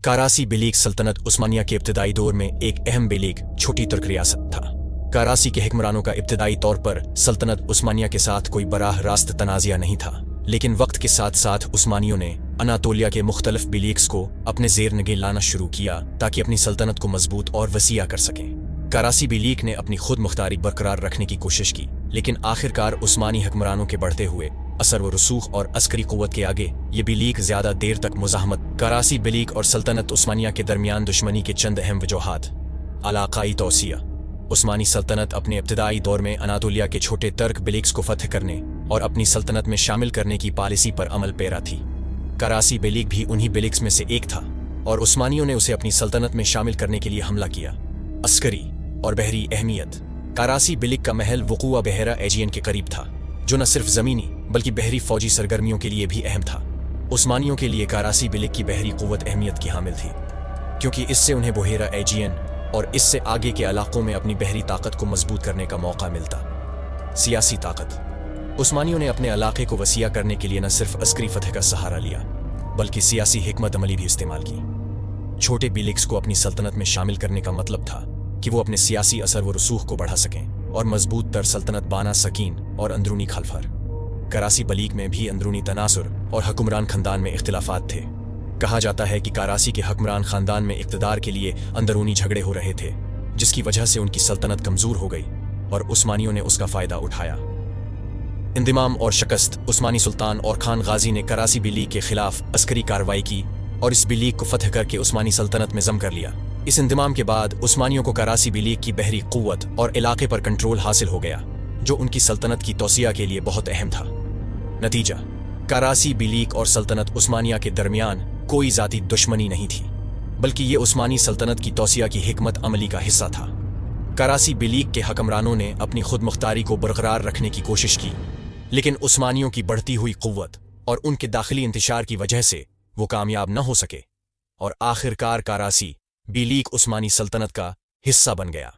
कारासी बिलीग सल्तनत उस्मानिया के इब्तदाई दौर में एक अहम बिलीग छोटी तुर्क रियासत था। कारासी के हुक्मरानों का इब्तदाई तौर पर सल्तनत उस्मानिया के साथ कोई बराह रास्त तनाज़िया नहीं था, लेकिन वक्त के साथ साथ उस्मानियों ने अनातोलिया के मुख्तलिफ बिलीग्स को अपने ज़ेर नगे लाना शुरू किया ताकि अपनी सल्तनत को मजबूत और वसीया कर सकें। कारासी बिलीग ने अपनी खुद मुख्तारी बरकरार रखने की कोशिश की, लेकिन आखिरकार उस्मानी हुक्मरानों के बढ़ते हुए असर व रसूख और अस्करी क़ुव्वत के आगे ये बिलीग ज़्यादा देर तक मुज़ाहमत। कारासी बिलीग और सल्तनत उस्मानिया के दरमियान दुश्मनी के चंद अहम वजूहात। इलाक़ाई तौसिया। उस्मानी सल्तनत अपने इब्तदाई दौर में अनातोलिया के छोटे तर्क बिलीग्स को फतह करने और अपनी सल्तनत में शामिल करने की पॉलिसी पर अमल पेरा थी। कारासी बिलीग भी उन्हीं बिलीग्स में से एक था और उस्मानियों ने उसे अपनी सल्तनत में शामिल करने के लिए हमला किया। अस्करी और बहरी अहमियत। कारासी बिलीग का महल वक़ूआ बहरा एजियन के करीब था, जो न सिर्फ ज़मीनी बल्कि बहरी फौजी सरगर्मियों के लिए भी अहम था। उस्मानियों के लिए कारासी बिलीग की बहरी क़ुव्वत अहमियत की हामिल थी, क्योंकि इससे उन्हें बहेरा एजियन और इससे आगे के इलाक़ों में अपनी बहरी ताकत को मजबूत करने का मौका मिलता। सियासी ताकत। उस्मानियों ने अपने इलाक़े को वसीया करने के लिए न सिर्फ अस्करी फतह का सहारा लिया, बल्कि सियासी हिकमत अमली भी इस्तेमाल की। छोटे बिलीग्स को अपनी सल्तनत में शामिल करने का मतलब था कि वो अपने सियासी असर व रसूख को बढ़ा सकें और मजबूत तर सल्तनत बाना सकीन और अंदरूनी खलफर। कारासी बिलीग में भी अंदरूनी तनासुर और हुक्मरान खानदान में इख्तिलाफात थे। कहा जाता है कि कारासी के हुक्मरान खानदान में इक़्तिदार के लिए अंदरूनी झगड़े हो रहे थे, जिसकी वजह से उनकी सल्तनत कमज़ोर हो गई और उस्मानियों ने उसका फ़ायदा उठाया। इंदिमाम और शिकस्त। उस्मानी सुल्तान और खान गाजी ने कारासी बिलीग के खिलाफ अस्करी कार्रवाई की और इस बिलीग को फतह करके उस्मानी सल्तनत में ज़म कर लिया। इस इंदिमाम के बाद उस्मानियों को कारासी बिलीग की बहरी क़ुव्वत और इलाके पर कंट्रोल हासिल हो गया, जो उनकी सल्तनत की तौसिया के लिए बहुत अहम था। नतीजा। कारासी बिलीग और सल्तनत उस्मानिया के दरमियान कोई ज़ाती दुश्मनी नहीं थी, बल्कि ये उस्मानी सल्तनत की तौसिया की हिकमत अमली का हिस्सा था। कारासी बिलीग के हुक्मरानों ने अपनी खुद मुख्तारी को बरकरार रखने की कोशिश की, लेकिन उस्मानियों की बढ़ती हुई क़ुव्वत और उनके दाखिली इंतशार की वजह से वो कामयाब न हो सके और आखिरकार कारासी बिलीग उस्मानी सल्तनत का हिस्सा बन गया।